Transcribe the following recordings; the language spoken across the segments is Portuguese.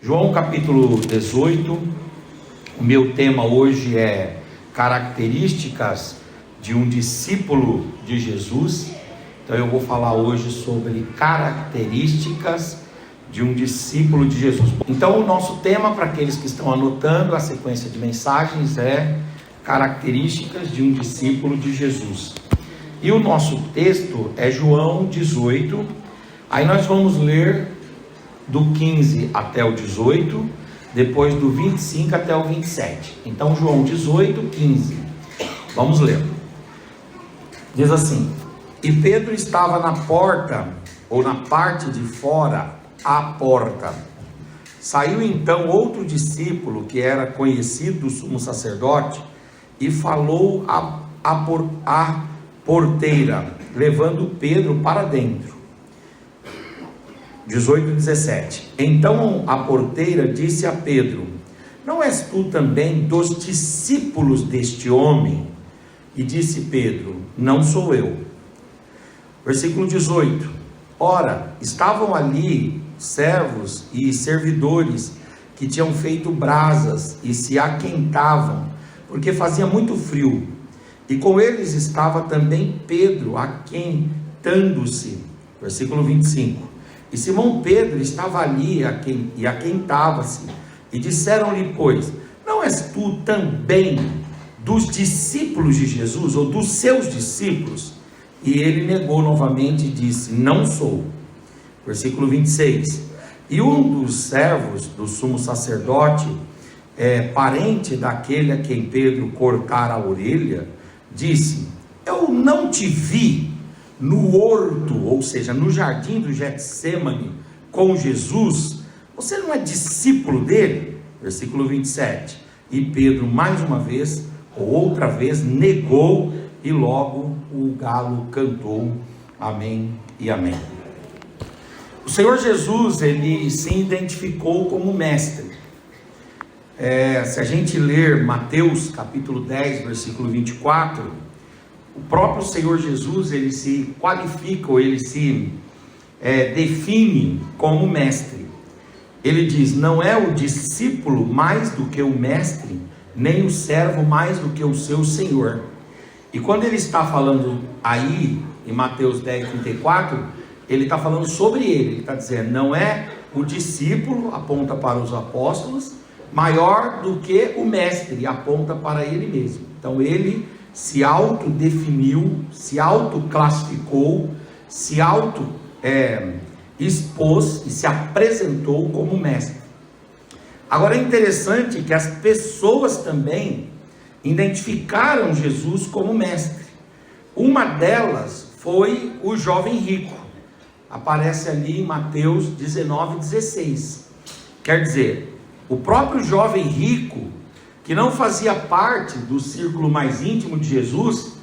João capítulo 18, o meu tema hoje é características de um discípulo de Jesus. Então eu vou falar hoje sobre características de um discípulo de Jesus. Então o nosso tema, para aqueles que estão anotando a sequência de mensagens, é características de um discípulo de Jesus. E o nosso texto é João 18, aí nós vamos ler do 15 até o 18, depois do 25 até o 27. Então João 18, 15. Vamos ler. Diz assim: E Pedro estava na porta, ou na parte de fora, à porta. Saiu então outro discípulo, que era conhecido do sumo sacerdote, e falou à porteira, levando Pedro para dentro. 18, 17. Então a porteira disse a Pedro: Não és tu também dos discípulos deste homem? E disse Pedro: Não sou eu. Versículo 18. Ora, estavam ali servos e servidores que tinham feito brasas e se aquentavam, porque fazia muito frio. E com eles estava também Pedro, aquentando-se. Versículo 25. E Simão Pedro estava ali e aquentava-se. E disseram-lhe, pois: Não és tu também dos discípulos de Jesus, ou dos seus discípulos? E ele negou novamente e disse: Não sou. Versículo 26. E um dos servos do sumo sacerdote, parente daquele a quem Pedro cortara a orelha, disse: Eu não te vi no horto, ou seja, no jardim do Getsêmani, com Jesus? Você não é discípulo dele? Versículo 27. E Pedro mais uma vez, ou outra vez, negou, e logo o galo cantou. Amém e amém. O Senhor Jesus, ele se identificou como mestre. Se a gente ler Mateus capítulo 10, versículo 24, o próprio Senhor Jesus, ele se qualifica, ou ele se define como mestre. Ele diz: Não é o discípulo mais do que o mestre, nem o servo mais do que o seu senhor. E quando ele está falando aí, em Mateus 10, 34, ele está falando sobre ele. Ele está dizendo: não é o discípulo, aponta para os apóstolos, maior do que o mestre, aponta para ele mesmo. Então ele se autodefiniu, se autoclassificou, se expôs e se apresentou como mestre. Agora é interessante que as pessoas também identificaram Jesus como mestre. Uma delas foi o jovem rico. Aparece ali em Mateus 19, 16. Quer dizer, o próprio jovem rico, que não fazia parte do círculo mais íntimo de Jesus,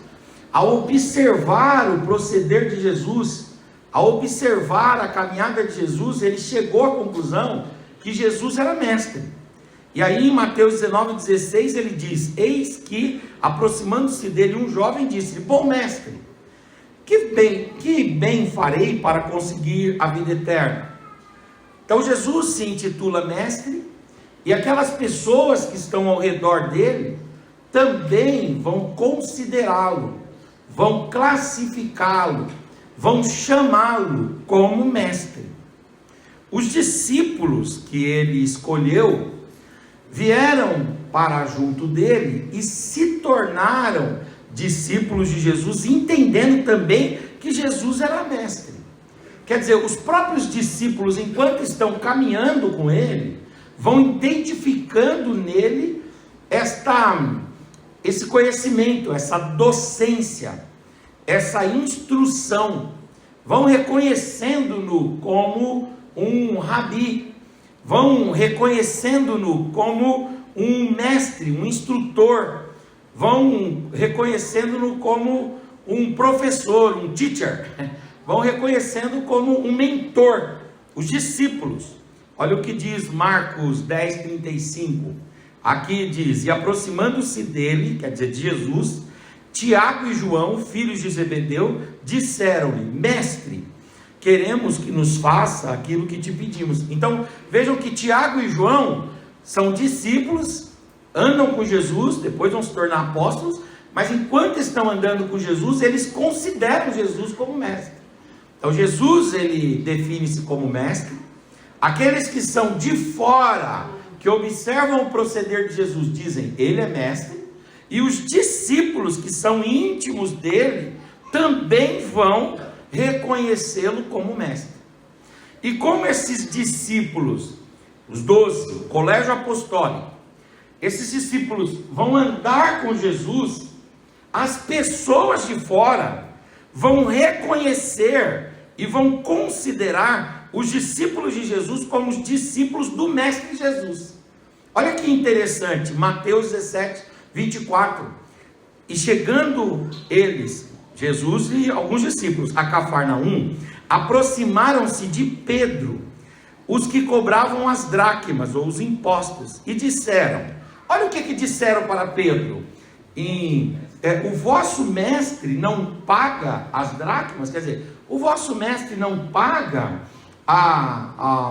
ao observar o proceder de Jesus, ao observar a caminhada de Jesus, ele chegou à conclusão que Jesus era mestre. E aí em Mateus 19, 16 ele diz: Eis que, aproximando-se dele um jovem, disse: Bom mestre, que bem farei para conseguir a vida eterna? Então Jesus se intitula mestre, e aquelas pessoas que estão ao redor dele também vão considerá-lo, vão classificá-lo, vão chamá-lo como mestre. Os discípulos que ele escolheu vieram para junto dele e se tornaram discípulos de Jesus, entendendo também que Jesus era mestre. Quer dizer, os próprios discípulos, enquanto estão caminhando com ele, vão identificando nele esse conhecimento, essa docência, essa instrução, vão reconhecendo-no como um rabi, vão reconhecendo-no como um mestre, um instrutor, vão reconhecendo-no como um professor, um teacher, vão reconhecendo como um mentor, os discípulos. Olha o que diz Marcos 10, 35, Aqui diz: e aproximando-se dele, quer dizer, de Jesus, Tiago e João, filhos de Zebedeu, disseram-lhe: Mestre, queremos que nos faça aquilo que te pedimos. Então, vejam que Tiago e João são discípulos, andam com Jesus, depois vão se tornar apóstolos, mas enquanto estão andando com Jesus, eles consideram Jesus como mestre. Então, Jesus, ele define-se como mestre. Aqueles que são de fora, que observam o proceder de Jesus, dizem: ele é mestre. E os discípulos que são íntimos dele, também vão reconhecê-lo como mestre. E como esses discípulos, os 12, o colégio apostólico, esses discípulos vão andar com Jesus, as pessoas de fora vão reconhecer e vão considerar os discípulos de Jesus como os discípulos do mestre Jesus. Olha que interessante, Mateus 17, 24. E chegando eles, Jesus e alguns discípulos, a Cafarnaum, aproximaram-se de Pedro, os que cobravam as dracmas, ou os impostos, e disseram, olha o que disseram para Pedro, o vosso mestre não paga as dracmas, quer dizer, o vosso mestre não paga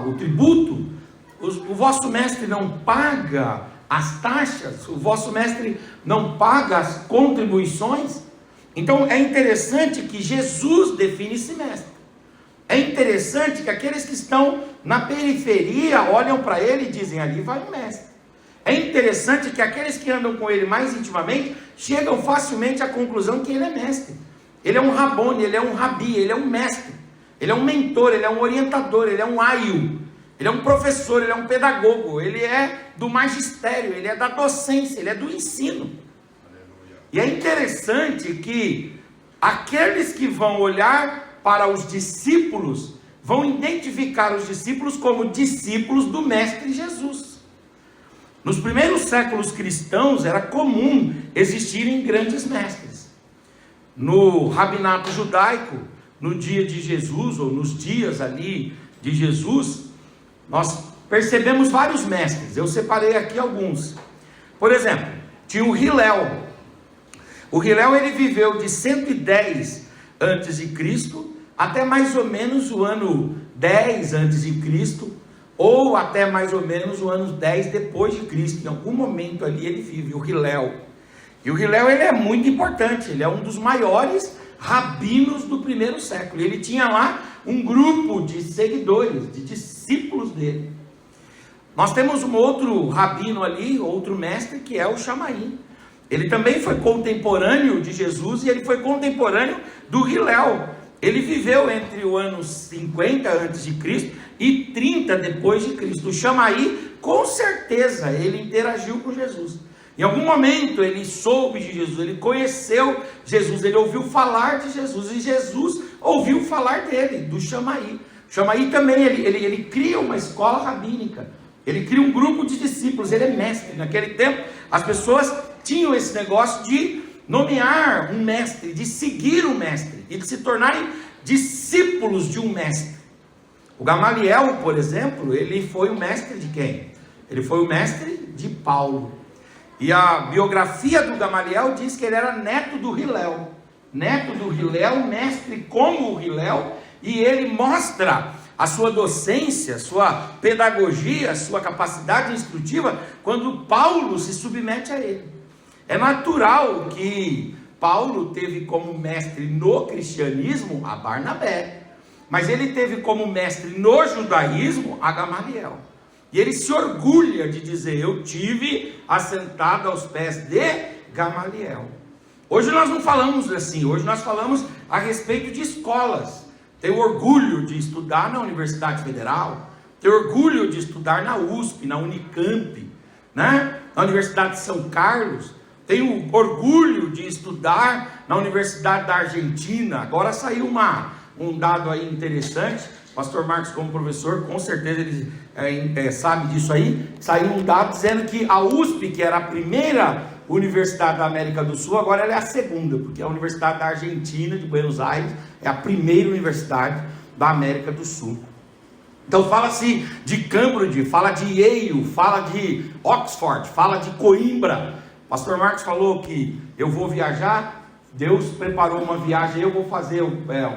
o tributo, o vosso mestre não paga as taxas, o vosso mestre não paga as contribuições. Então é interessante que Jesus define-se mestre. É interessante que aqueles que estão na periferia olham para ele e dizem: ali vai o mestre. É interessante que aqueles que andam com ele mais intimamente chegam facilmente à conclusão que ele é mestre. Ele é um rabone, ele é um rabi, ele é um mestre, ele é um mentor, ele é um orientador, ele é um aio, ele é um professor, ele é um pedagogo, ele é do magistério, ele é da docência, ele é do ensino. E é interessante que aqueles que vão olhar para os discípulos vão identificar os discípulos como discípulos do mestre Jesus. Nos primeiros séculos cristãos era comum existirem grandes mestres. No rabinato judaico, no dia de Jesus, ou nos dias ali de Jesus, nós percebemos vários mestres. Eu separei aqui alguns. Por exemplo, tinha o Hillel. O Hillel, ele viveu de 110 a.C. até mais ou menos o ano 10 a.C., ou até mais ou menos o ano 10 depois de Cristo. Em algum momento ali ele vive, o Hillel. E o Hillel, ele é muito importante, ele é um dos maiores rabinos do primeiro século. Ele tinha lá um grupo de seguidores, de discípulos dele. Nós temos um outro rabino ali, outro mestre, que é o Shammai. Ele também foi contemporâneo de Jesus e ele foi contemporâneo do Hillel. Ele viveu entre o ano 50 a.C. e 30 depois de Cristo. O Shammai, com certeza, ele interagiu com Jesus. Em algum momento ele soube de Jesus, ele conheceu Jesus, ele ouviu falar de Jesus, e Jesus ouviu falar dele, do Shammai. O Shammai também, ele cria uma escola rabínica, ele cria um grupo de discípulos, ele é mestre. Naquele tempo, as pessoas tinham esse negócio de nomear um mestre, de seguir o mestre, e de se tornarem discípulos de um mestre. O Gamaliel, por exemplo, ele foi o mestre de quem? Ele foi o mestre de Paulo. E a biografia do Gamaliel diz que ele era neto do Hillel, mestre como o Hillel, e ele mostra a sua docência, a sua pedagogia, a sua capacidade instrutiva, quando Paulo se submete a ele. É natural que Paulo teve como mestre no cristianismo a Barnabé, mas ele teve como mestre no judaísmo a Gamaliel. E ele se orgulha de dizer: eu tive assentado aos pés de Gamaliel. Hoje nós não falamos assim, hoje nós falamos a respeito de escolas. Tenho orgulho de estudar na Universidade Federal, tenho orgulho de estudar na USP, na Unicamp, né? Na Universidade de São Carlos. Tenho orgulho de estudar na Universidade da Argentina. Agora saiu um dado aí interessante. Pastor Marcos, como professor, com certeza ele sabe disso aí. Saiu um dado dizendo que a USP, que era a primeira universidade da América do Sul, agora ela é a segunda, porque a Universidade da Argentina, de Buenos Aires, é a primeira universidade da América do Sul. Então fala-se de Cambridge, fala de Yale, fala de Oxford, fala de Coimbra. Pastor Marcos falou que eu vou viajar, Deus preparou uma viagem, eu vou fazer,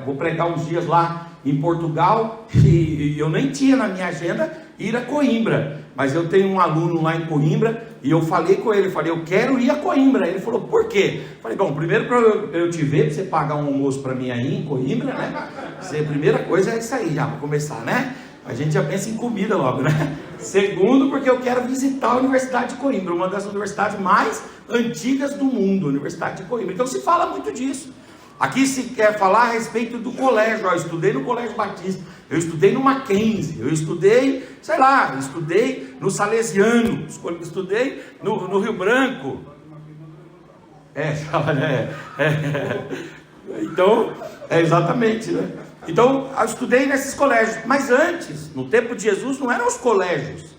vou pregar uns dias lá em Portugal, e eu nem tinha na minha agenda ir a Coimbra, mas eu tenho um aluno lá em Coimbra, e eu falei com ele, falei, eu quero ir a Coimbra. Ele falou, por quê? Falei, bom, primeiro para eu te ver, para você pagar um almoço para mim aí em Coimbra, né? A primeira coisa é isso aí, já para começar, né? A gente já pensa em comida logo, né? Segundo, porque eu quero visitar a Universidade de Coimbra, uma das universidades mais antigas do mundo, a Universidade de Coimbra. Então se fala muito disso. Aqui se quer falar a respeito do colégio. Eu estudei no Colégio Batista, eu estudei no Mackenzie, eu estudei, sei lá, estudei no Salesiano, estudei no Rio Branco. Então, exatamente, né? Então, eu estudei nesses colégios. Mas antes, no tempo de Jesus, não eram os colégios.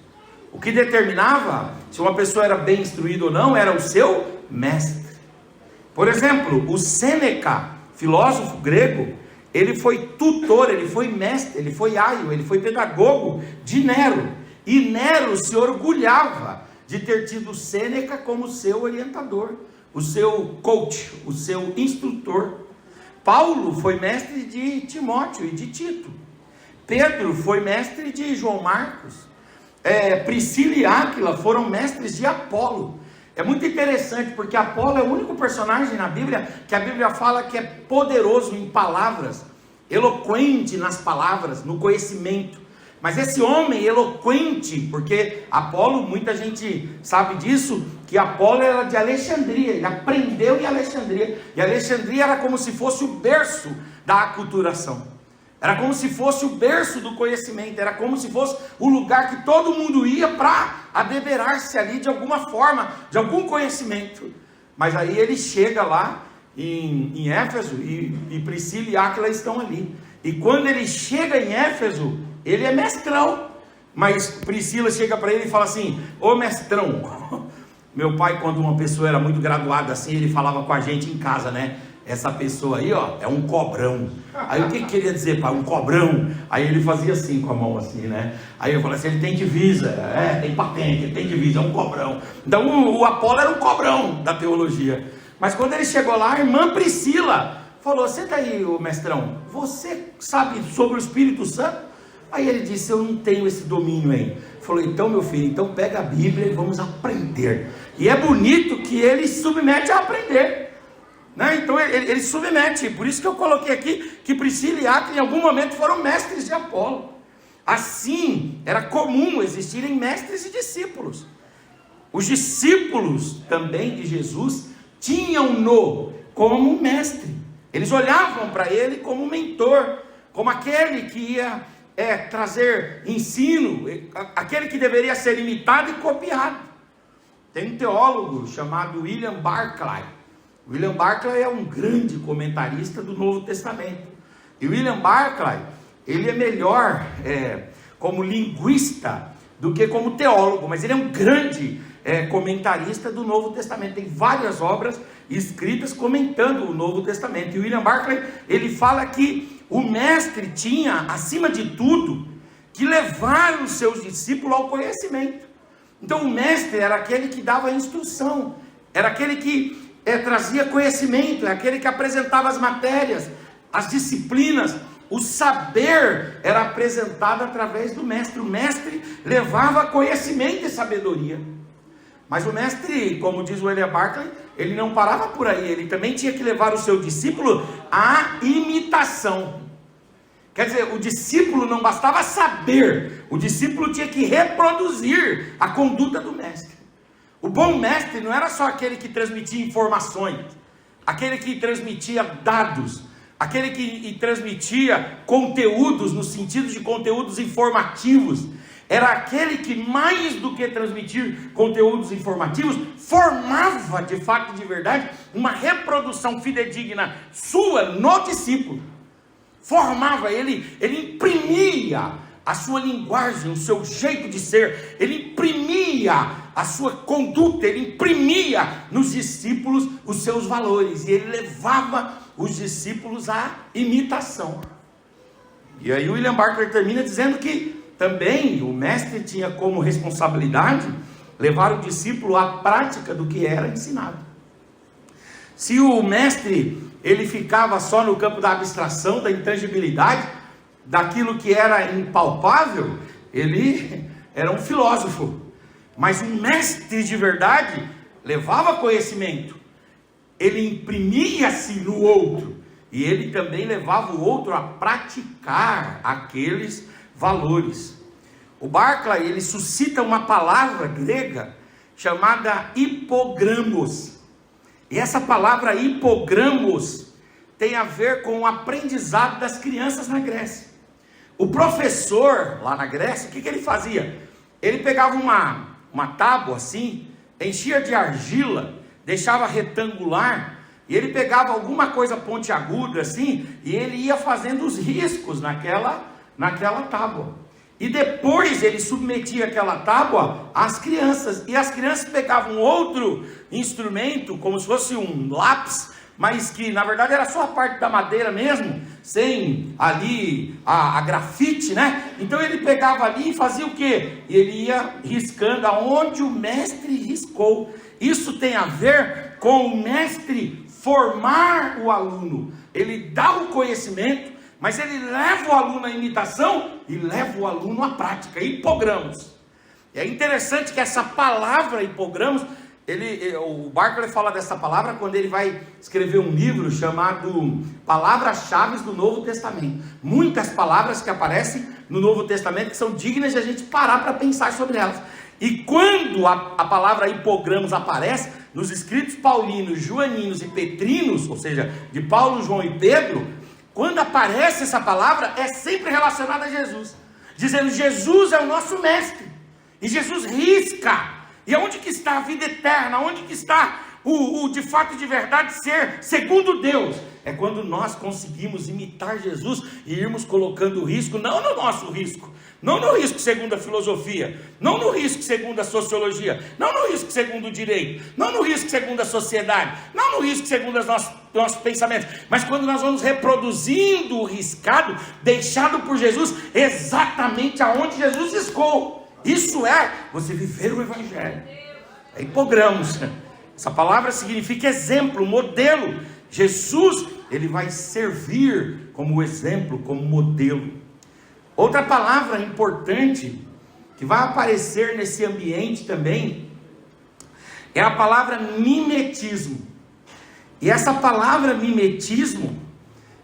O que determinava se uma pessoa era bem instruída ou não, era o seu mestre. Por exemplo, o Sêneca, filósofo grego, ele foi tutor, ele foi mestre, ele foi aio, ele foi pedagogo de Nero. E Nero se orgulhava de ter tido Sêneca como seu orientador, o seu coach, o seu instrutor. Paulo foi mestre de Timóteo e de Tito. Pedro foi mestre de João Marcos. Priscila e Áquila foram mestres de Apolo. É muito interessante porque Apolo é o único personagem na Bíblia que a Bíblia fala que é poderoso em palavras, eloquente nas palavras, no conhecimento. Mas esse homem eloquente, porque Apolo, muita gente sabe disso, que Apolo era de Alexandria, ele aprendeu em Alexandria, e Alexandria era como se fosse o berço da aculturação, era como se fosse o berço do conhecimento, era como se fosse o lugar que todo mundo ia para abeberar-se ali de alguma forma, de algum conhecimento. Mas aí ele chega lá em Éfeso, e Priscila e Áquila estão ali, e quando ele chega em Éfeso, ele é mestrão, mas Priscila chega para ele e fala assim, ô mestrão, meu pai, quando uma pessoa era muito graduada assim, ele falava com a gente em casa, né? Essa pessoa aí, ó, é um cobrão. Aí o que queria dizer, pai? Um cobrão. Aí ele fazia assim com a mão assim, né? Aí eu falei assim, ele tem divisa, tem patente, ele tem divisa, é um cobrão. Então o Apolo era um cobrão da teologia. Mas quando ele chegou lá, a irmã Priscila falou, senta aí, ô mestrão, você sabe sobre o Espírito Santo? Aí ele disse, eu não tenho esse domínio aí. Falou, então meu filho, então pega a Bíblia e vamos aprender. E é bonito que ele se submete a aprender, né? Então ele submete. Por isso que eu coloquei aqui que Priscila e Áquila em algum momento foram mestres de Apolo. Assim, era comum existirem mestres e discípulos. Os discípulos também de Jesus tinham-no como mestre. Eles olhavam para ele como mentor, como aquele que ia trazer ensino, aquele que deveria ser imitado e copiado. Tem um teólogo chamado William Barclay. William Barclay é um grande comentarista do Novo Testamento. E William Barclay, ele é melhor como linguista do que como teólogo, mas ele é um grande comentarista do Novo Testamento. Tem várias obras escritas comentando o Novo Testamento. E William Barclay, ele fala que o mestre tinha, acima de tudo, que levar os seus discípulos ao conhecimento. Então o mestre era aquele que dava instrução, era aquele que trazia conhecimento, é aquele que apresentava as matérias, as disciplinas. O saber era apresentado através do mestre. O mestre levava conhecimento e sabedoria. Mas o mestre, como diz o William Barclay, ele não parava por aí, ele também tinha que levar o seu discípulo à imitação. Quer dizer, o discípulo não bastava saber, o discípulo tinha que reproduzir a conduta do mestre. O bom mestre não era só aquele que transmitia informações, aquele que transmitia dados, aquele que transmitia conteúdos, no sentido de conteúdos informativos. Era aquele que, mais do que transmitir conteúdos informativos, formava de fato, de verdade, uma reprodução fidedigna sua no discípulo. Formava, ele imprimia a sua linguagem, o seu jeito de ser, ele imprimia a sua conduta, ele imprimia nos discípulos os seus valores, e ele levava os discípulos à imitação. E aí o William Barclay termina dizendo que também o mestre tinha como responsabilidade levar o discípulo à prática do que era ensinado. Se o mestre ele ficava só no campo da abstração, da intangibilidade, daquilo que era impalpável, ele era um filósofo. Mas um mestre de verdade levava conhecimento, ele imprimia-se no outro, e ele também levava o outro a praticar aqueles valores. O Barclay, ele suscita uma palavra grega chamada hipogramos. E essa palavra hipogramos tem a ver com o aprendizado das crianças na Grécia. O professor lá na Grécia, o que ele fazia? Ele pegava uma tábua assim, enchia de argila, deixava retangular, e ele pegava alguma coisa pontiaguda assim, e ele ia fazendo os riscos naquela tábua. E depois ele submetia aquela tábua às crianças, e as crianças pegavam outro instrumento, como se fosse um lápis, mas que na verdade era só a parte da madeira mesmo, sem ali a grafite, né? Então ele pegava ali e fazia o quê? Ele ia riscando aonde o mestre riscou. Isso tem a ver com o mestre formar o aluno. Ele dá o conhecimento, mas ele leva o aluno à imitação e leva o aluno à prática. Hipogramos. É interessante que essa palavra hipogramos, o Barclay fala dessa palavra quando ele vai escrever um livro chamado Palavras-Chave do Novo Testamento. Muitas palavras que aparecem no Novo Testamento que são dignas de a gente parar para pensar sobre elas. E quando a palavra hipogramos aparece nos escritos paulinos, joaninos e petrinos, ou seja, de Paulo, João e Pedro, quando aparece essa palavra é sempre relacionada a Jesus, dizendo Jesus é o nosso mestre, e Jesus risca. E onde que está a vida eterna? Onde que está o de fato de verdade ser segundo Deus? É quando nós conseguimos imitar Jesus e irmos colocando o risco, não no nosso risco, não no risco segundo a filosofia, não no risco segundo a sociologia, não no risco segundo o direito, não no risco segundo a sociedade, não no risco segundo os nossos pensamentos, mas quando nós vamos reproduzindo o riscado deixado por Jesus exatamente aonde Jesus riscou. Isso é você viver o Evangelho. É hipogramos. Essa palavra significa exemplo, modelo. Jesus, ele vai servir como exemplo, como modelo. Outra palavra importante que vai aparecer nesse ambiente também é a palavra mimetismo. E essa palavra mimetismo,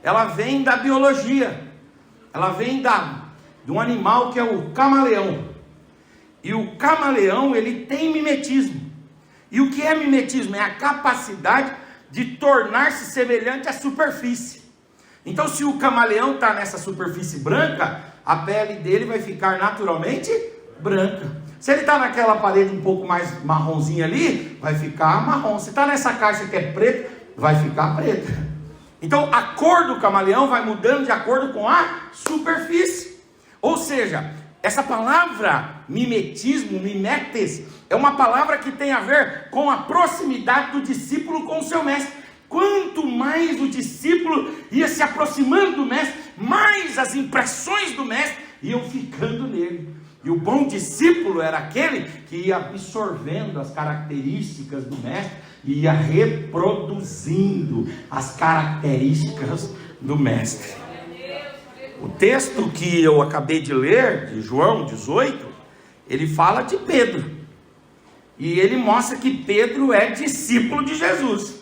ela vem da biologia. Ela vem de um animal que é o camaleão. E o camaleão, ele tem mimetismo. E o que é mimetismo? É a capacidade de tornar-se semelhante à superfície. Então, se o camaleão está nessa superfície branca, a pele dele vai ficar naturalmente branca. Se ele está naquela parede um pouco mais marronzinha ali, vai ficar marrom. Se está nessa caixa que é preta, vai ficar preta. Então, a cor do camaleão vai mudando de acordo com a superfície. Ou seja, essa palavra mimetismo, mimetes, é uma palavra que tem a ver com a proximidade do discípulo com o seu mestre. Quanto mais o discípulo ia se aproximando do mestre, mais as impressões do mestre iam ficando nele. E o bom discípulo era aquele que ia absorvendo as características do mestre e ia reproduzindo as características do mestre. O texto que eu acabei de ler, de João 18, ele fala de Pedro. E ele mostra que Pedro é discípulo de Jesus.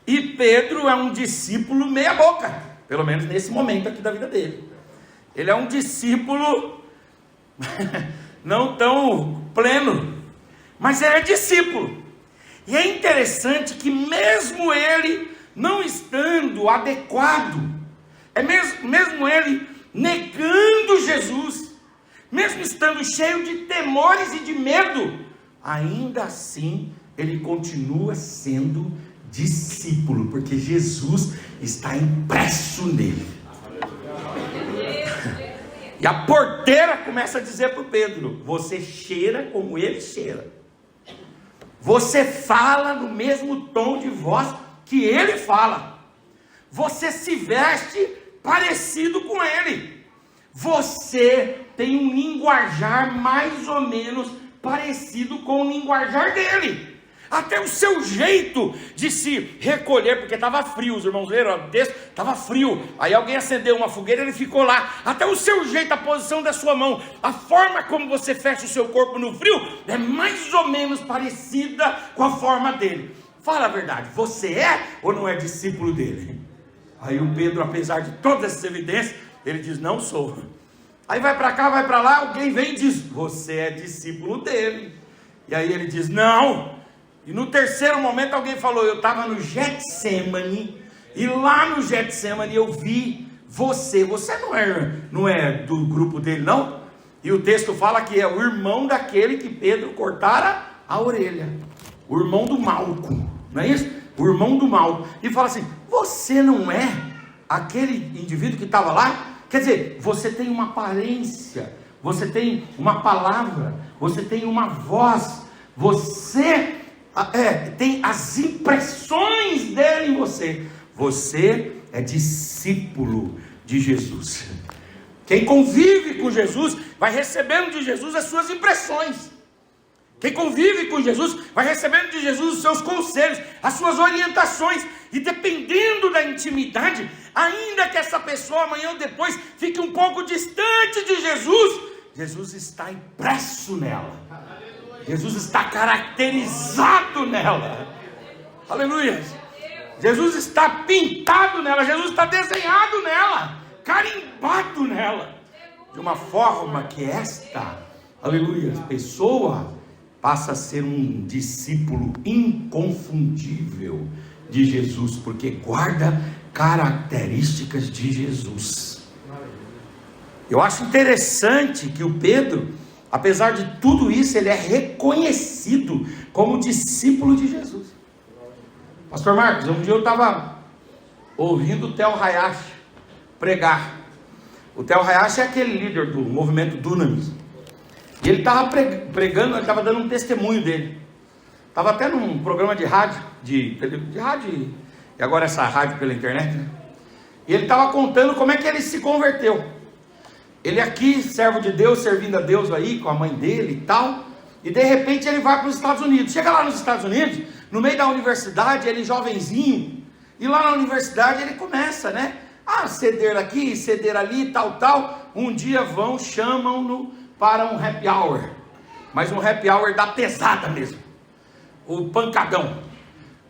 E Pedro é um discípulo meia boca, pelo menos nesse momento aqui da vida dele. Ele é um discípulo não tão pleno, mas ele é discípulo. E é interessante que mesmo ele não estando adequado, mesmo ele negando Jesus, mesmo estando cheio de temores e de medo, ainda assim ele continua sendo discípulo, porque Jesus está impresso nele. E a porteira começa a dizer para o Pedro: você cheira como ele cheira, você fala no mesmo tom de voz que ele fala, você se veste parecido com ele, você tem um linguajar mais ou menos parecido com o linguajar dele. Até o seu jeito de se recolher, porque estava frio, os irmãos leram o texto, estava frio, aí alguém acendeu uma fogueira, ele ficou lá. Até o seu jeito, a posição da sua mão, a forma como você fecha o seu corpo no frio, é mais ou menos parecida com a forma dele. Fala a verdade, você é ou não é discípulo dele? Aí o Pedro, apesar de todas essas evidências, ele diz, não sou. Aí vai para cá, vai para lá, alguém vem e diz, você é discípulo dele. E aí ele diz, não. E no terceiro momento alguém falou, eu estava no Getsemane, e lá no Getsemane eu vi você não é do grupo dele não? E o texto fala que é o irmão daquele que Pedro cortara a orelha, o irmão do Malco, não é isso? O irmão do Malco, e fala assim, você não é aquele indivíduo que estava lá? Quer dizer, você tem uma aparência, você tem uma palavra, você tem uma voz, você tem as impressões dele em você. Você é discípulo de Jesus. Quem convive com Jesus vai recebendo de Jesus as suas impressões. Quem convive com Jesus vai recebendo de Jesus os seus conselhos, as suas orientações. E dependendo da intimidade, ainda que essa pessoa amanhã ou depois fique um pouco distante de Jesus, Jesus está impresso nela. Jesus está caracterizado nela. Aleluia. Jesus está pintado nela. Jesus está desenhado nela, carimbado nela, de uma forma que esta, aleluia, pessoa passa a ser um discípulo inconfundível de Jesus, porque guarda características de Jesus. Eu acho interessante que o Pedro, apesar de tudo isso, ele é reconhecido como discípulo de Jesus. Pastor Marcos, um dia eu estava ouvindo o Theo Hayashi pregar. O Theo Hayashi é aquele líder do movimento Dunamis. E ele estava pregando, ele estava dando um testemunho dele. Estava até num programa de rádio, de rádio, e agora essa rádio pela internet, né? E ele estava contando como é que ele se converteu. Ele aqui, servo de Deus, servindo a Deus aí, com a mãe dele e tal. E de repente ele vai para os Estados Unidos. Chega lá nos Estados Unidos, no meio da universidade, ele jovenzinho. E lá na universidade ele começa, né? A ceder aqui, ceder ali, tal. Um dia chamam-no para um happy hour. Mas um happy hour da pesada mesmo. O pancadão.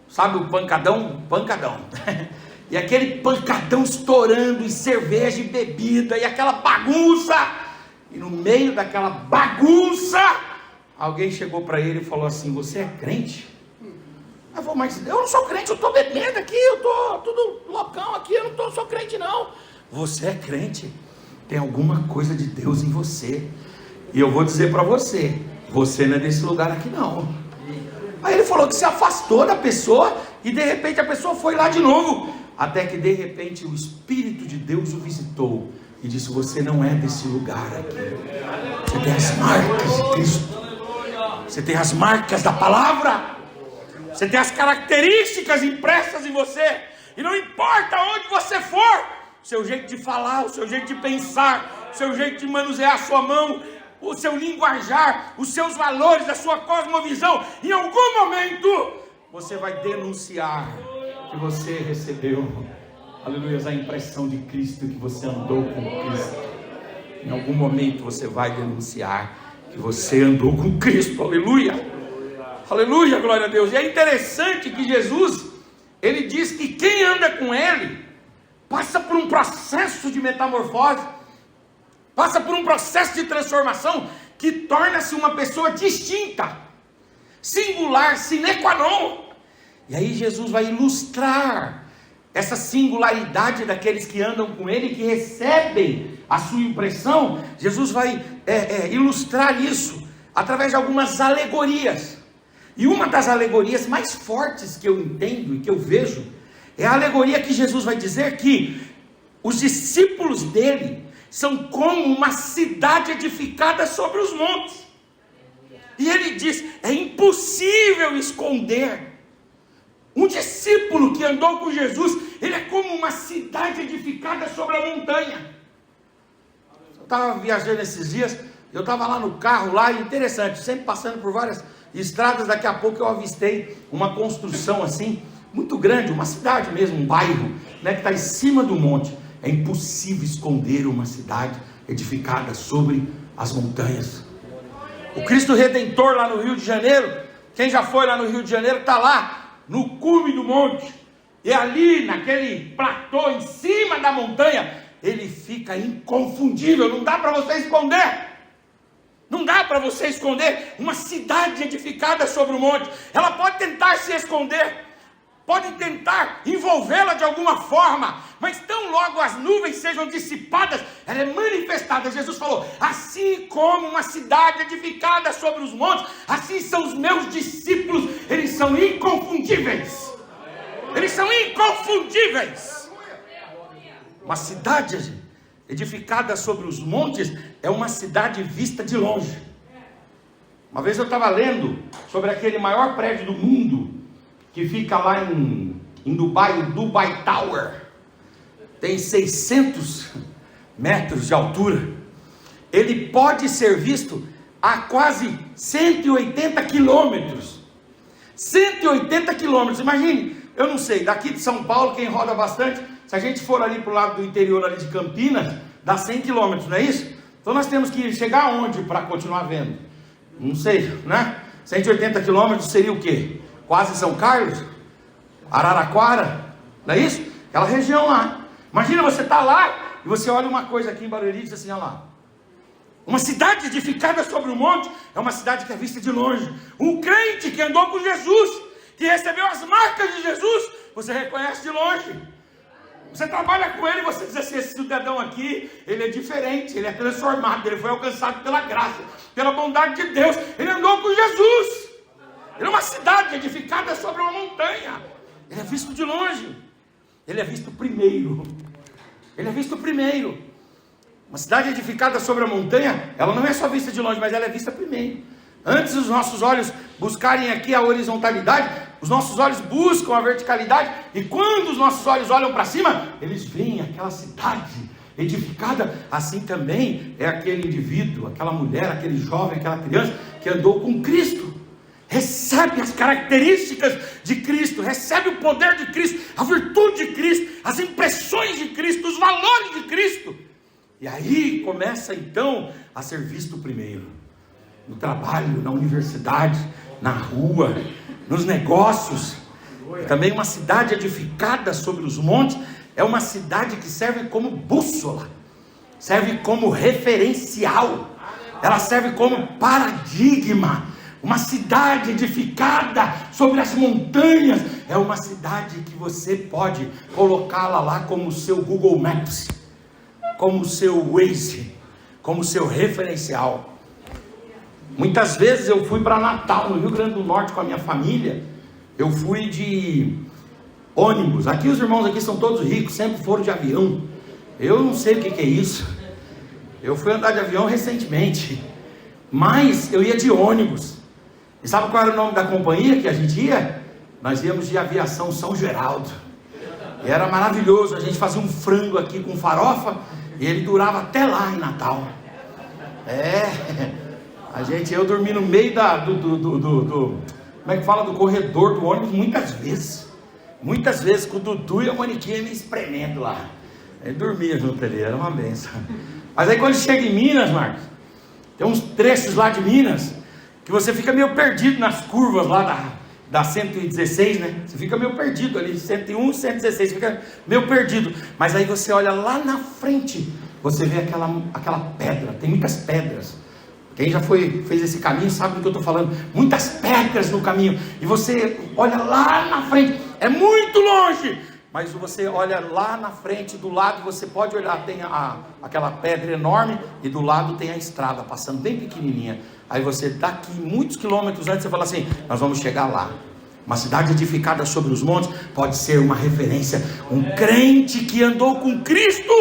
Sabe o pancadão? Pancadão. E aquele pancadão estourando, e cerveja e bebida, e aquela bagunça. E no meio daquela bagunça, alguém chegou para ele e falou assim, você é crente? Eu falei, mas eu não sou crente, eu estou bebendo aqui, eu estou tudo loucão aqui, eu não sou crente não. Você é crente, tem alguma coisa de Deus em você. E eu vou dizer para você, você não é desse lugar aqui não. Aí ele falou que se afastou da pessoa, e de repente a pessoa foi lá de novo. Até que de repente o Espírito de Deus o visitou e disse, você não é desse lugar aqui. Você tem as marcas de Cristo. Você tem as marcas da palavra. Você tem as características impressas em você. E não importa onde você for, o seu jeito de falar, o seu jeito de pensar, o seu jeito de manusear a sua mão, o seu linguajar, os seus valores, a sua cosmovisão, em algum momento você vai denunciar que você recebeu, aleluia, a impressão de Cristo, que você andou com Cristo. Em algum momento você vai denunciar que você andou com Cristo, aleluia, aleluia, glória a Deus. E é interessante que Jesus, ele diz que quem anda com ele, passa por um processo de metamorfose, passa por um processo de transformação, que torna-se uma pessoa distinta, singular, sine qua non. E aí Jesus vai ilustrar essa singularidade daqueles que andam com ele, que recebem a sua impressão. Jesus vai ilustrar isso através de algumas alegorias. E uma das alegorias mais fortes que eu entendo e que eu vejo, é a alegoria que Jesus vai dizer que os discípulos dele são como uma cidade edificada sobre os montes. E ele diz, é impossível esconder. Um discípulo que andou com Jesus, ele é como uma cidade edificada sobre a montanha. Eu estava viajando esses dias, eu estava lá no carro, lá, e interessante, sempre passando por várias estradas, daqui a pouco eu avistei uma construção assim, muito grande, uma cidade mesmo, um bairro, né, que está em cima do monte. É impossível esconder uma cidade edificada sobre as montanhas. O Cristo Redentor lá no Rio de Janeiro, quem já foi lá no Rio de Janeiro, está lá no cume do monte, e ali naquele platô em cima da montanha, ele fica inconfundível, não dá para você esconder. Não dá para você esconder uma cidade edificada sobre o monte. Ela pode tentar se esconder, pode tentar envolvê-la de alguma forma, mas tão logo as nuvens sejam dissipadas, ela é manifestada. Jesus falou: assim como uma cidade edificada sobre os montes, assim são os meus discípulos, eles são inconfundíveis. Eles são inconfundíveis. Uma cidade edificada sobre os montes é uma cidade vista de longe. Uma vez eu estava lendo sobre aquele maior prédio do mundo, que fica lá em Dubai, o Dubai Tower. Tem 600 metros de altura. Ele pode ser visto a quase 180 quilômetros. 180 quilômetros, imagine, eu não sei, daqui de São Paulo, quem roda bastante, se a gente for ali para o lado do interior ali de Campinas, dá 100 quilômetros, não é isso? Então nós temos que chegar aonde para continuar vendo? Não sei, né? 180 quilômetros seria o quê? Quase São Carlos? Araraquara? Não é isso? Aquela região lá. Imagina você estar lá e você olha uma coisa aqui em Barueri e diz assim: olha lá. Uma cidade edificada sobre o monte é uma cidade que é vista de longe. Um crente que andou com Jesus, que recebeu as marcas de Jesus, você reconhece de longe. Você trabalha com ele e você diz assim: esse cidadão aqui, ele é diferente, ele é transformado, ele foi alcançado pela graça, pela bondade de Deus, ele andou com Jesus. Ele é uma cidade edificada sobre uma montanha. Ele é visto de longe. Ele é visto primeiro. Ele é visto primeiro. Uma cidade edificada sobre a montanha, ela não é só vista de longe, mas ela é vista primeiro. Antes os nossos olhos buscarem aqui a horizontalidade, os nossos olhos buscam a verticalidade, e quando os nossos olhos olham para cima, eles veem aquela cidade edificada. Assim também é aquele indivíduo, aquela mulher, aquele jovem, aquela criança que andou com Cristo. Recebe as características de Cristo, recebe o poder de Cristo, a virtude de Cristo, as impressões de Cristo, os valores de Cristo. E aí começa então a ser visto primeiro. No trabalho, na universidade, na rua, nos negócios. E também uma cidade edificada sobre os montes é uma cidade que serve como bússola, serve como referencial, ela serve como paradigma. Uma cidade edificada sobre as montanhas é uma cidade que você pode colocá-la lá como o seu Google Maps, como o seu Waze, como o seu referencial. Muitas vezes eu fui para Natal, no Rio Grande do Norte, com a minha família. Eu fui de ônibus. Aqui os irmãos aqui são todos ricos, sempre foram de avião. Eu não sei o que é isso. Eu fui andar de avião recentemente, mas eu ia de ônibus. E sabe qual era o nome da companhia que a gente ia? Nós íamos de Aviação São Geraldo. E era maravilhoso, a gente fazia um frango aqui com farofa, e ele durava até lá em Natal. Eu dormi no meio como é que fala, do corredor do ônibus muitas vezes, com o Dudu e a Moniquinha me espremendo lá. Ele dormia junto ali, era uma benção. Mas aí quando chega em Minas, Marcos, tem uns trechos lá de Minas, que você fica meio perdido nas curvas lá da 116, né? Você fica meio perdido ali, 101, 116, você fica meio perdido. Mas aí você olha lá na frente, você vê aquela pedra, tem muitas pedras. Quem já fez esse caminho sabe do que eu estou falando. Muitas pedras no caminho, e você olha lá na frente, é muito longe, mas você olha lá na frente, do lado você pode olhar, tem aquela pedra enorme, e do lado tem a estrada passando bem pequenininha. Aí você daqui muitos quilômetros antes, você fala assim: nós vamos chegar lá. Uma cidade edificada sobre os montes pode ser uma referência. Um crente que andou com Cristo,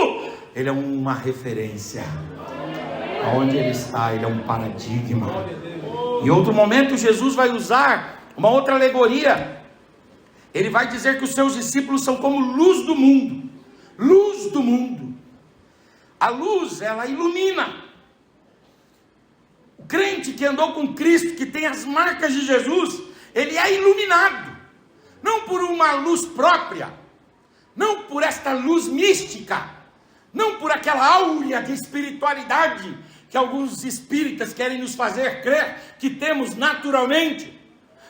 ele é uma referência. Aonde ele está, ele é um paradigma. Em outro momento Jesus vai usar uma outra alegoria. Ele vai dizer que os seus discípulos são como luz do mundo. Luz do mundo. A luz, ela ilumina. O crente que andou com Cristo, que tem as marcas de Jesus, ele é iluminado. Não por uma luz própria, não por esta luz mística, não por aquela áurea de espiritualidade que alguns espíritas querem nos fazer crer que temos naturalmente.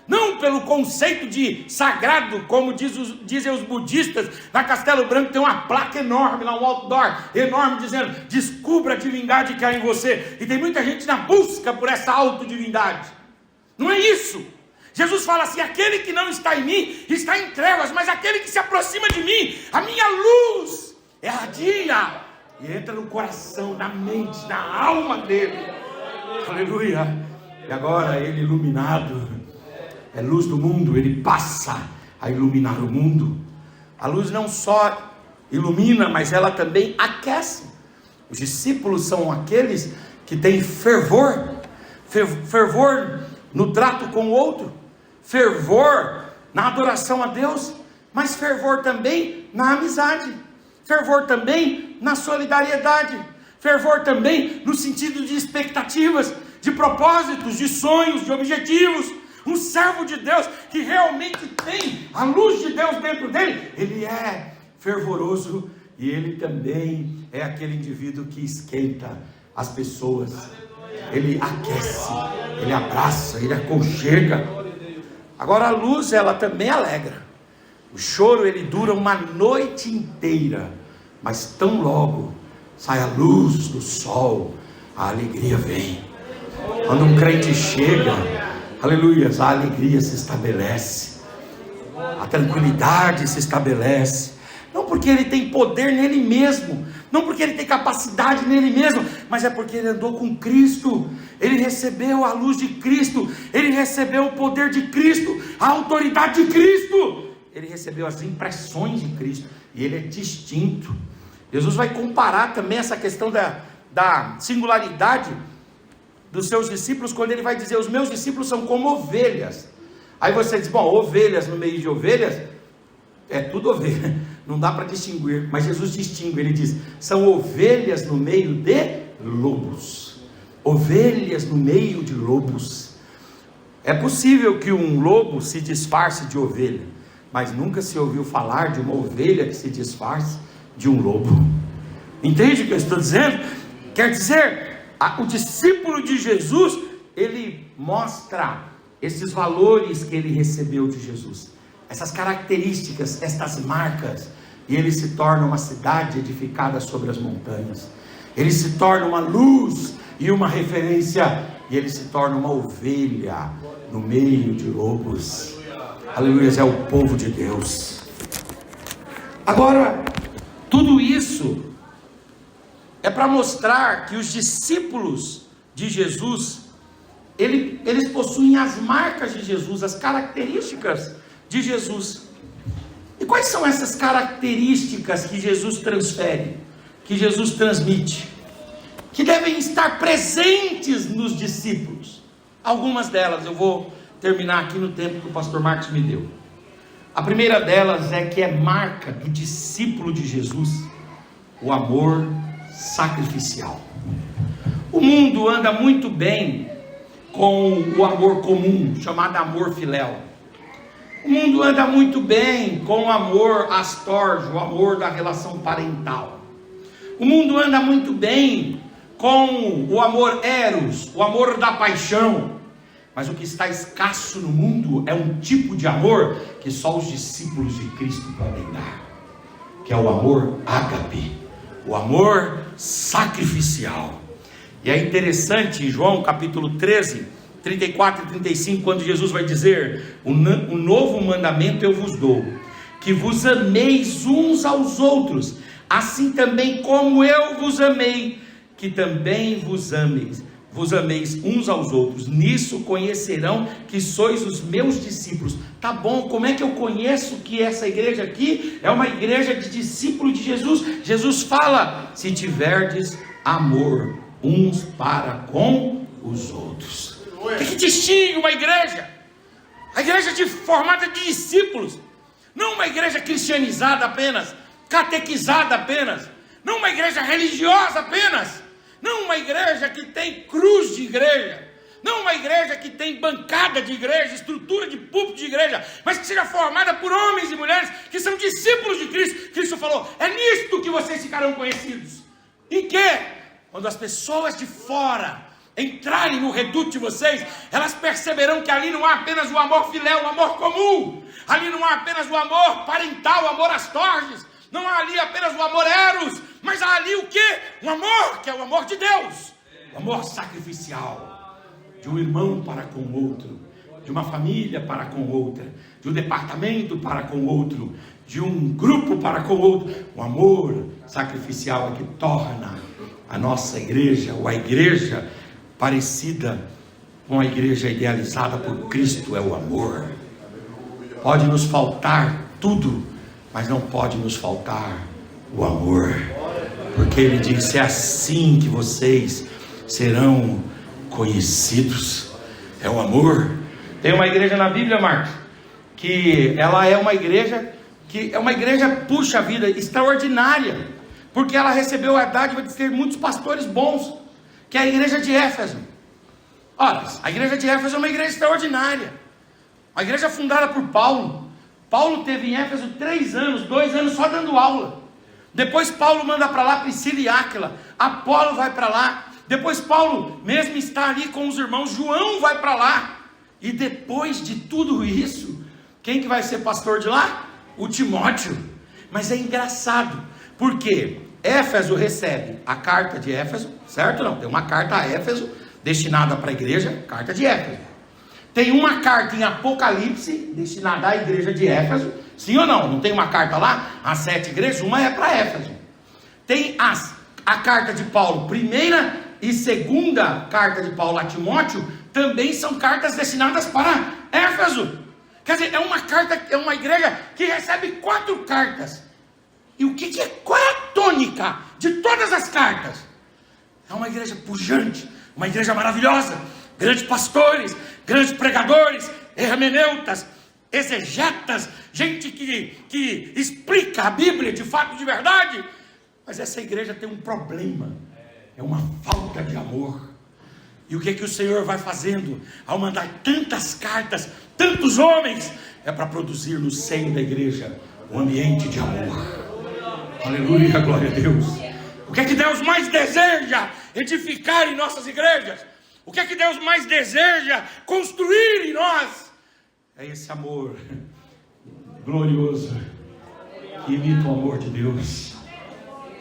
Não pelo conceito de sagrado, como dizem os budistas. Na Castelo Branco tem uma placa enorme lá, um outdoor enorme, dizendo: descubra a divindade que há em você. E tem muita gente na busca por essa autodivindade. Não é isso. Jesus fala assim: aquele que não está em mim está em trevas, mas aquele que se aproxima de mim, a minha luz é a dia, e entra no coração, na mente, na alma dele. Aleluia. E agora ele iluminado, é luz do mundo, ele passa a iluminar o mundo. A luz não só ilumina, mas ela também aquece. Os discípulos são aqueles que têm fervor no trato com o outro, fervor na adoração a Deus, mas fervor também na amizade, fervor também na solidariedade, fervor também no sentido de expectativas, de propósitos, de sonhos, de objetivos. Um servo de Deus que realmente tem a luz de Deus dentro dele, ele é fervoroso, e ele também é aquele indivíduo que esquenta as pessoas, ele aquece, ele abraça, ele aconchega. Agora a luz, ela também alegra. O choro, ele dura uma noite inteira, mas tão logo sai a luz do sol, a alegria vem. Quando um crente chega, aleluia, a alegria se estabelece, a tranquilidade se estabelece. Não porque ele tem poder nele mesmo, não porque ele tem capacidade nele mesmo, mas é porque ele andou com Cristo, ele recebeu a luz de Cristo, ele recebeu o poder de Cristo, a autoridade de Cristo, ele recebeu as impressões de Cristo, e ele é distinto. Jesus vai comparar também essa questão da singularidade dos seus discípulos, quando ele vai dizer: os meus discípulos são como ovelhas. Aí você diz: bom, ovelhas no meio de ovelhas, é tudo ovelha, não dá para distinguir, mas Jesus distingue, ele diz: são ovelhas no meio de lobos. Ovelhas no meio de lobos. É possível que um lobo se disfarce de ovelha, mas nunca se ouviu falar de uma ovelha que se disfarce de um lobo. Entende o que eu estou dizendo? Quer dizer, o discípulo de Jesus, ele mostra esses valores que ele recebeu de Jesus, essas características, estas marcas, e ele se torna uma cidade edificada sobre as montanhas, ele se torna uma luz e uma referência, e ele se torna uma ovelha no meio de lobos. Aleluia, é o povo de Deus. Agora, tudo isso é para mostrar que os discípulos de Jesus, eles possuem as marcas de Jesus, as características de Jesus. E quais são essas características que Jesus transfere, que Jesus transmite, que devem estar presentes nos discípulos? Algumas delas, eu vou terminar aqui no tempo que o pastor Marcos me deu. A primeira delas é que é marca do discípulo de Jesus, o amor sacrificial. O mundo anda muito bem com o amor comum, chamado amor filéu. O mundo anda muito bem com o amor astorge, o amor da relação parental. O mundo anda muito bem com o amor eros, o amor da paixão. Mas o que está escasso no mundo é um tipo de amor que só os discípulos de Cristo podem dar, que é o amor ágape, o amor sacrificial. E é interessante, em João capítulo 13, 34 e 35, quando Jesus vai dizer: um novo mandamento eu vos dou, que vos ameis uns aos outros, assim também como eu vos amei, que também vos ameis uns aos outros. Nisso conhecerão que sois os meus discípulos. Tá bom, como é que eu conheço que essa igreja aqui é uma igreja de discípulo de Jesus? Jesus fala: se tiverdes amor uns para com os outros. O que distingue uma igreja? A igreja formada de discípulos, não uma igreja cristianizada apenas, catequizada apenas, não uma igreja religiosa apenas, não uma igreja que tem cruz de igreja, não uma igreja que tem bancada de igreja, estrutura de púlpito de igreja, mas que seja formada por homens e mulheres que são discípulos de Cristo. Cristo falou: é nisto que vocês ficarão conhecidos. Em quê? Quando as pessoas de fora entrarem no reduto de vocês, elas perceberão que ali não há apenas o amor filéu, o amor comum, ali não há apenas o amor parental, o amor astorges, não há ali apenas o amor eros, mas há ali o quê? Um amor que é o amor de Deus, o amor sacrificial, de um irmão para com o outro, de uma família para com outra, de um departamento para com outro, de um grupo para com outro. O amor sacrificial é que torna a nossa igreja, ou a igreja parecida com a igreja idealizada por Cristo, é o amor. Pode nos faltar tudo, mas não pode nos faltar o amor, porque Ele disse: é assim que vocês serão conhecidos, é o amor. Tem uma igreja na Bíblia, Marcos, que ela é uma igreja que é uma igreja, puxa vida, extraordinária, porque ela recebeu a dádiva de ter muitos pastores bons, que é a igreja de Éfeso. Ora, a igreja de Éfeso é uma igreja extraordinária, uma igreja fundada por Paulo. Paulo teve em Éfeso 3 anos, 2 anos só dando aula. Depois Paulo manda para lá Priscila e Áquila, Apolo vai para lá. Depois Paulo mesmo está ali com os irmãos, João vai para lá. E depois de tudo isso, quem que vai ser pastor de lá? O Timóteo. Mas é engraçado, porque Éfeso recebe a carta de Éfeso, certo? Não, tem uma carta a Éfeso, destinada para a igreja, carta de Éfeso. Tem uma carta em Apocalipse, destinada à igreja de Éfeso, sim ou não? Não tem uma carta lá? As 7 igrejas, uma é para Éfeso. Tem a carta de Paulo, primeira e segunda carta de Paulo a Timóteo, também são cartas destinadas para Éfeso. Quer dizer, é uma igreja que recebe 4 cartas. E qual é a tônica de todas as cartas? É uma igreja pujante, uma igreja maravilhosa, grandes pastores, grandes pregadores, hermeneutas, exegetas, gente que explica a Bíblia de fato, de verdade. Mas essa igreja tem um problema, é uma falta de amor. E o que o Senhor vai fazendo ao mandar tantas cartas, tantos homens? É para produzir no seio da igreja um ambiente de amor. Aleluia, glória a Deus. O que Deus mais deseja edificar em nossas igrejas? O que Deus mais deseja construir em nós? É esse amor glorioso que imita o amor de Deus.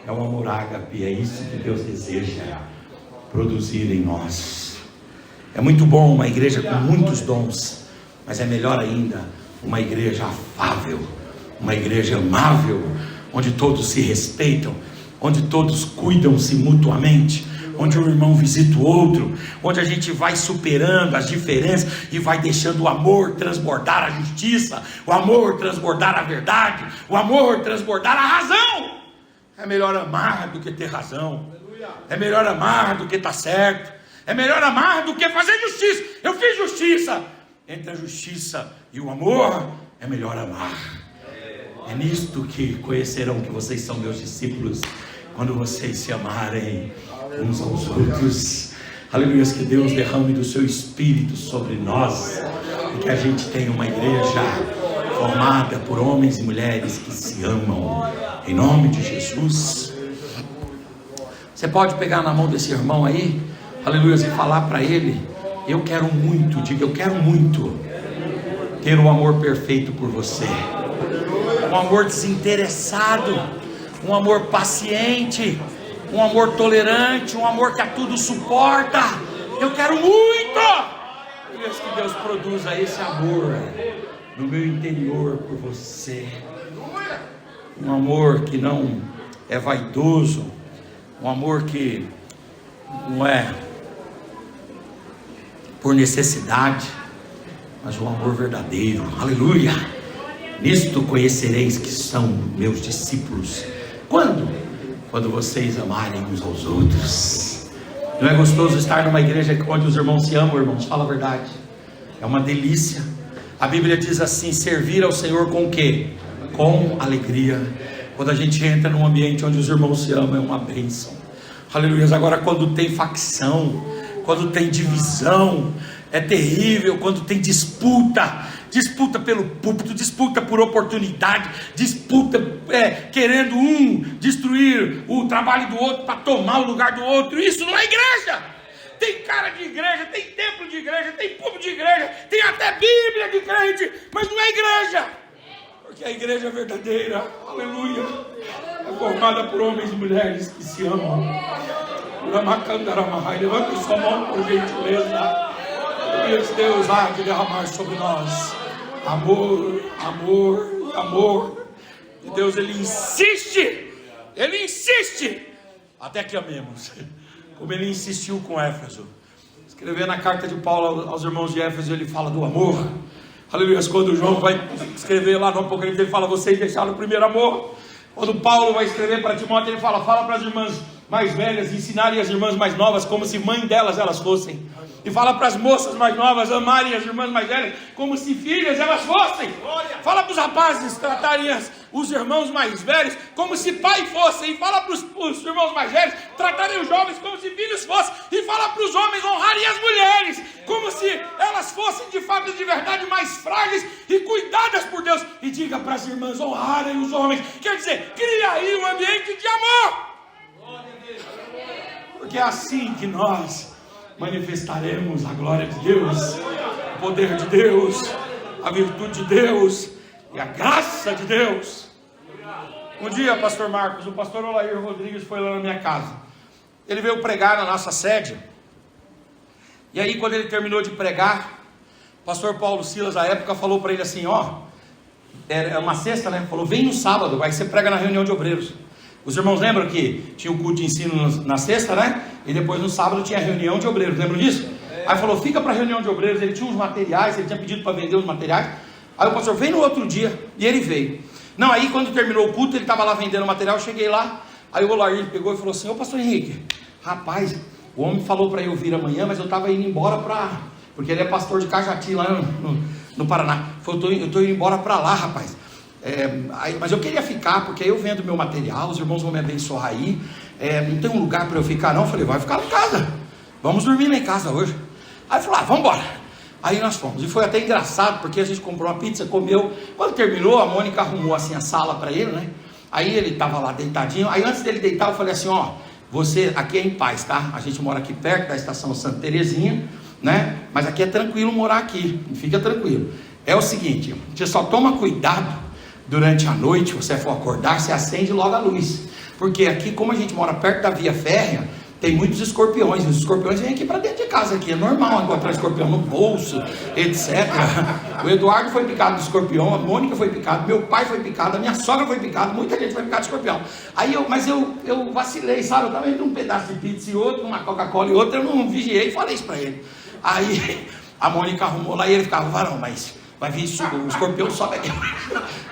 É o amor ágape, é isso que Deus deseja produzir em nós. É muito bom uma igreja com muitos dons, mas é melhor ainda uma igreja afável, uma igreja amável, onde todos se respeitam, onde todos cuidam-se mutuamente, onde um irmão visita o outro, onde a gente vai superando as diferenças e vai deixando o amor transbordar a justiça, o amor transbordar a verdade, o amor transbordar a razão. É melhor amar do que ter razão, é melhor amar do que estar certo, é melhor amar do que fazer justiça. Eu fiz justiça. Entre a justiça e o amor, é melhor amar. É nisto que conhecerão que vocês são meus discípulos, quando vocês se amarem uns aos outros. Aleluia, que Deus derrame do seu Espírito sobre nós, e que a gente tenha uma igreja formada por homens e mulheres que se amam, em nome de Jesus. Você pode pegar na mão desse irmão aí, aleluia, e falar para ele: eu quero muito, diga, eu quero muito ter o amor perfeito por você, um amor desinteressado, um amor paciente, um amor tolerante, um amor que a tudo suporta. Eu quero muito que Deus produza esse amor no meu interior por você, um amor que não é vaidoso, um amor que não é por necessidade, mas um amor verdadeiro. Aleluia. Nisto conhecereis que são meus discípulos. Quando vocês amarem uns aos outros. Não é gostoso estar numa igreja onde os irmãos se amam, irmãos? Fala a verdade. É uma delícia. A Bíblia diz assim: servir ao Senhor com o quê? Com alegria. Quando a gente entra num ambiente onde os irmãos se amam, é uma bênção. Aleluia. Agora, quando tem facção, quando tem divisão, é terrível. Quando tem disputa pelo púlpito, disputa por oportunidade, disputa querendo um destruir o trabalho do outro para tomar o lugar do outro. Isso não é igreja. Tem cara de igreja, tem templo de igreja, tem púlpito de igreja, tem até Bíblia de crente, mas não é igreja. Porque a igreja verdadeira, aleluia, é formada por homens e mulheres que se amam. Levante sua mão por gentileza. Deus há de derramar sobre nós amor, amor, amor. E Deus, Ele insiste até que amemos, como Ele insistiu com Éfeso. Escrevendo a carta de Paulo aos irmãos de Éfeso, ele fala do amor. Aleluia. Quando João vai escrever lá no Apocalipse, ele fala: vocês deixaram o primeiro amor. Quando Paulo vai escrever para Timóteo, ele fala para as irmãs mais velhas ensinarem as irmãs mais novas como se mãe delas elas fossem. E fala para as moças mais novas amarem as irmãs mais velhas como se filhas elas fossem. Fala para os rapazes tratarem os irmãos mais velhos como se pai fossem. E fala para os irmãos mais velhos tratarem os jovens como se filhos fossem. E fala para os homens honrarem as mulheres como se elas fossem de fato de verdade mais frágeis e cuidadas por Deus. E diga para as irmãs honrarem os homens. Quer dizer, cria aí um ambiente de amor. Porque é assim que nós manifestaremos a glória de Deus, o poder de Deus, a virtude de Deus e a graça de Deus. Um dia, pastor Marcos, o pastor Olair Rodrigues foi lá na minha casa. Ele veio pregar na nossa sede. E aí, quando ele terminou de pregar, o pastor Paulo Silas, à época, falou para ele assim: era uma sexta, né? Falou: vem no sábado, aí você prega na reunião de obreiros. Os irmãos lembram que tinha o culto de ensino na sexta, né? E depois no sábado tinha a reunião de obreiros, lembram disso? Aí falou: fica para a reunião de obreiros. Ele tinha uns materiais, ele tinha pedido para vender os materiais. Aí o pastor: vem no outro dia. E ele veio. Não, aí quando terminou o culto, ele estava lá vendendo o material. Eu cheguei lá, aí o Olair pegou e falou assim: ô pastor Henrique, rapaz, o homem falou para eu vir amanhã, mas eu estava indo embora porque ele é pastor de Cajati lá no Paraná. Falou: eu estou indo embora para lá, rapaz. Mas eu queria ficar, porque aí eu vendo meu material, os irmãos vão me abençoar aí. Não tem um lugar para eu ficar não? Eu falei: vai ficar lá em casa, vamos dormir lá em casa hoje. Aí ele falou: vamos embora. Aí nós fomos, e foi até engraçado, porque a gente comprou uma pizza, comeu. Quando terminou, a Mônica arrumou assim a sala para ele, né? Aí ele estava lá deitadinho. Aí antes dele deitar, eu falei assim: você aqui é em paz, tá? A gente mora aqui perto da estação Santa Terezinha, né? Mas aqui é tranquilo morar aqui, fica tranquilo. É o seguinte, você só toma cuidado durante a noite, você for acordar, você acende logo a luz. Porque aqui, como a gente mora perto da via férrea, tem muitos escorpiões. Os escorpiões vêm aqui para dentro de casa. Aqui é normal encontrar escorpião no bolso, etc. O Eduardo foi picado de escorpião, a Mônica foi picada, meu pai foi picado, a minha sogra foi picada, muita gente foi picada de escorpião. Mas eu vacilei, sabe? Eu estava entre um pedaço de pizza e outro, uma Coca-Cola e outra, eu não vigiei e falei isso para ele. Aí a Mônica arrumou lá e ele ficava: varão, mas vai vir isso, o escorpião sobe aqui.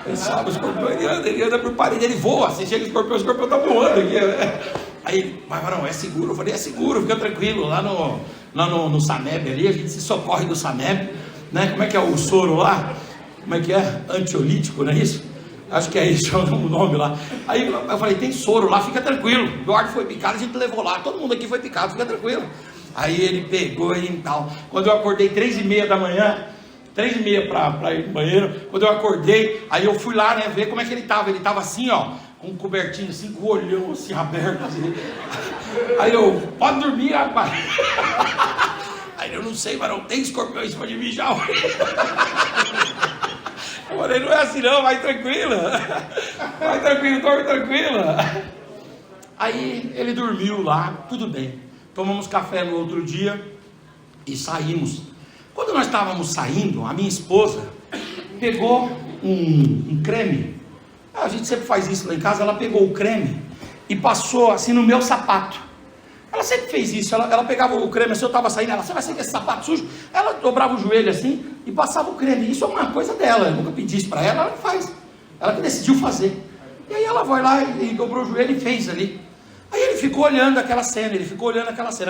Ele sobe, o escorpião ele anda por parede, ele voa. Você chega o escorpião está voando aqui. Aí ele: mas varão, é seguro? Eu falei: é seguro, fica tranquilo. Lá no SAMEB ali, a gente se socorre do SAMEB, né? Como é que é o soro lá? Como é que é? Antiolítico, não é isso? Acho que é isso, é o nome lá. Aí eu falei: tem soro lá, fica tranquilo. O Eduardo foi picado, a gente levou lá. Todo mundo aqui foi picado, fica tranquilo. Aí ele pegou e tal. Quando eu acordei 3h30 da manhã, 3h30 para ir no banheiro, quando eu acordei, aí eu fui lá, né, ver como é que ele estava assim, com um cobertinho assim, com o olhão assim aberto assim. Aí eu: pode dormir, rapaz. Aí eu: não sei, mas não tem escorpião em cima de mim já. Eu falei: não é assim não, vai tranquila, dorme tranquila. Aí ele dormiu lá, tudo bem. Tomamos café no outro dia e saímos. Quando nós estávamos saindo, a minha esposa pegou um creme. A gente sempre faz isso lá em casa. Ela pegou o creme e passou assim no meu sapato. Ela sempre fez isso. Ela pegava o creme assim, eu estava saindo, ela: você vai sair com esse sapato sujo? Ela dobrava o joelho assim e passava o creme. Isso é uma coisa dela, eu nunca pedi isso para ela, ela faz. Ela que decidiu fazer. E aí ela foi lá e dobrou o joelho e fez ali. Aí ele ficou olhando aquela cena,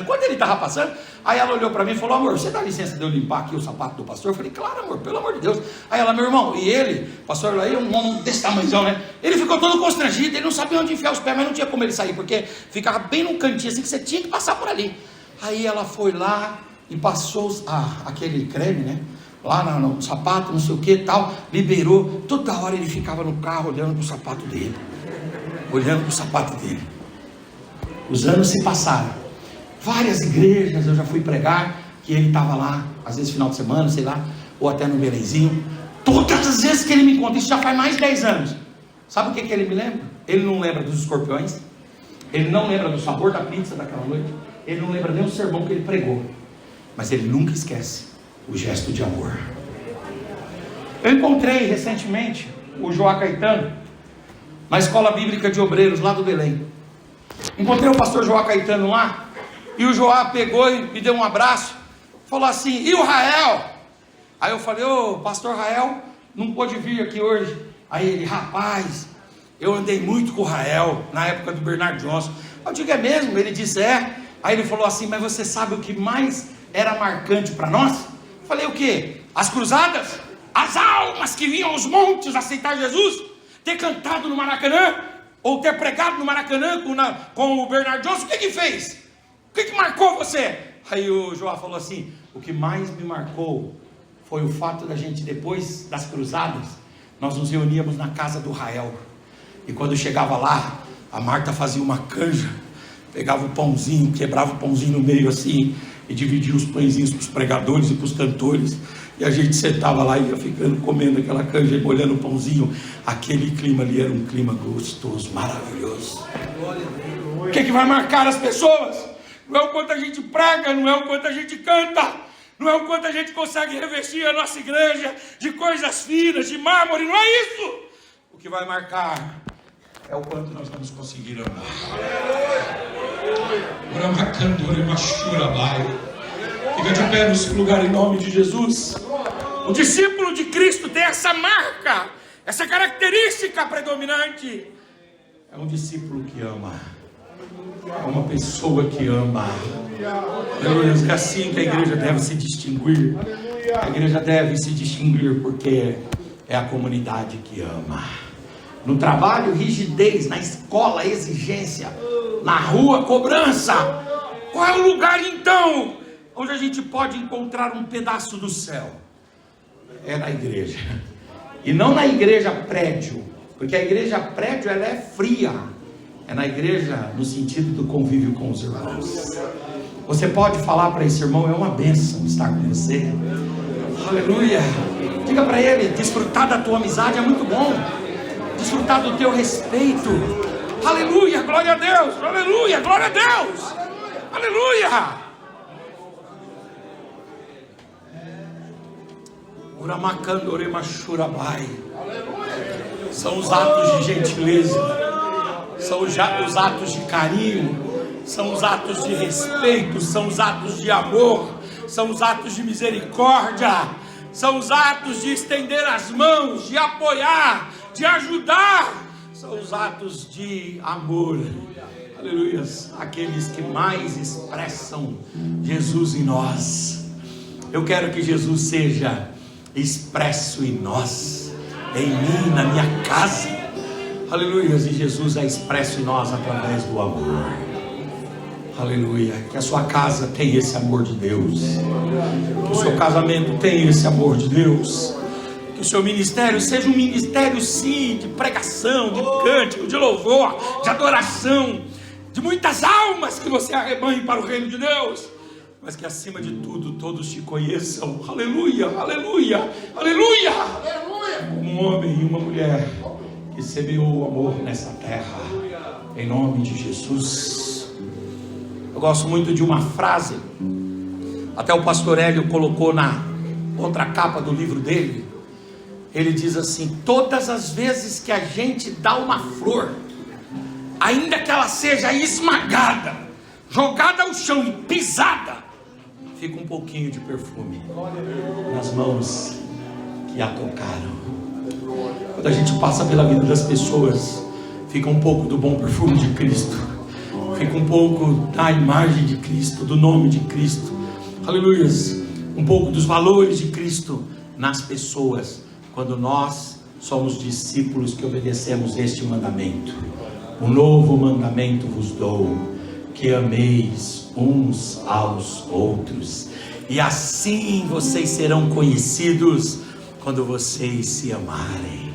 Quando ele estava passando, aí ela olhou para mim e falou: amor, você dá licença de eu limpar aqui o sapato do pastor? Eu falei: claro, amor, pelo amor de Deus. Aí ela: meu irmão, e ele, pastor, aí um homem desse tamanhozão, né? Ele ficou ficou todo constrangido, ele não sabia onde enfiar os pés, mas não tinha como ele sair, porque ficava bem num cantinho assim que você tinha que passar por ali. Aí ela foi lá e passou aquele creme, né? Lá no sapato, não sei o que tal, liberou. Toda hora ele ficava no carro olhando para o sapato dele. Olhando para o sapato dele. Os anos se passaram. Várias igrejas eu já fui pregar, que ele estava lá, às vezes final de semana, sei lá, ou até no Belenzinho. Todas as vezes que ele me conta, isso já faz mais de 10 anos. Sabe o que ele me lembra? Ele não lembra dos escorpiões, ele não lembra do sabor da pizza daquela noite, ele não lembra nem o sermão que ele pregou, mas ele nunca esquece o gesto de amor. Eu encontrei recentemente o Joá Caetano na escola bíblica de obreiros lá do Belém. Encontrei o pastor Joá Caetano lá, e o Joá pegou e me deu um abraço, falou assim: e o Rael? Aí eu falei: ô, pastor Rael não pôde vir aqui hoje. Aí ele: rapaz, eu andei muito com o Rael na época do Bernard Johnson. Eu digo: é mesmo? Ele disse: é. Aí ele falou assim: mas você sabe o que mais era marcante para nós? Eu falei: o que? As cruzadas? As almas que vinham aos montes aceitar Jesus? Ter cantado no Maracanã? Ou ter pregado no Maracanã com o Bernard Johnson? O que fez? O que marcou você? Aí o João falou assim: o que mais me marcou foi o fato da gente, depois das cruzadas, nós nos reuníamos na casa do Rael, e quando chegava lá, a Marta fazia uma canja, pegava o pãozinho, quebrava o pãozinho no meio assim, e dividia os pãezinhos para os pregadores e para os cantores, e a gente sentava lá e ia ficando comendo aquela canja e molhando o pãozinho. Aquele clima ali era um clima gostoso, maravilhoso. O que vai marcar as pessoas? Não é o quanto a gente prega, não é o quanto a gente canta, não é o quanto a gente consegue revestir a nossa igreja de coisas finas, de mármore, não é isso. O que vai marcar é o quanto nós vamos conseguir amar. Fica de pé no seu lugar em nome de Jesus. O discípulo de Cristo tem essa marca, essa característica predominante. É um discípulo que ama. É uma pessoa que ama. É assim que a igreja deve se distinguir. A igreja deve se distinguir porque é a comunidade que ama. No trabalho, rigidez. Na escola, exigência. Na rua, cobrança. Qual é o lugar então onde a gente pode encontrar um pedaço do céu? É na igreja. E não na igreja prédio, porque a igreja prédio ela é fria. É na igreja no sentido do convívio com os irmãos. Você pode falar para esse irmão: é uma bênção estar com você. Aleluia. Diga para ele: desfrutar da tua amizade é muito bom. Desfrutar do teu respeito. Aleluia, glória a Deus. Aleluia, glória a Deus. Aleluia. São os atos de gentileza, são os atos de carinho, são os atos de respeito, são os atos de amor, são os atos de misericórdia, são os atos de estender as mãos, de apoiar, de ajudar, são os atos de amor. Aleluia. Aqueles que mais expressam Jesus em nós. Eu quero que Jesus seja expresso em nós, em mim, na minha casa. Aleluia. E Jesus é expresso em nós através do amor. Aleluia. Que a sua casa tenha esse amor de Deus, que o seu casamento tenha esse amor de Deus, que o seu ministério seja um ministério sim de pregação, de cântico, de louvor, de adoração, de muitas almas que você arrebanhe para o reino de Deus, mas que acima de tudo todos te conheçam. Aleluia, aleluia, aleluia. Como um homem e uma mulher que semeou o amor nessa terra, em nome de Jesus. Eu gosto muito de uma frase, até o pastor Hélio colocou na contracapa do livro dele. Ele diz assim: todas as vezes que a gente dá uma flor, ainda que ela seja esmagada, jogada ao chão e pisada, fica um pouquinho de perfume nas mãos que a tocaram. Quando a gente passa pela vida das pessoas, fica um pouco do bom perfume de Cristo, fica um pouco da imagem de Cristo, do nome de Cristo, aleluia, um pouco dos valores de Cristo nas pessoas, quando nós somos discípulos que obedecemos este mandamento. Um novo mandamento vos dou, que ameis uns aos outros, e assim vocês serão conhecidos quando vocês se amarem.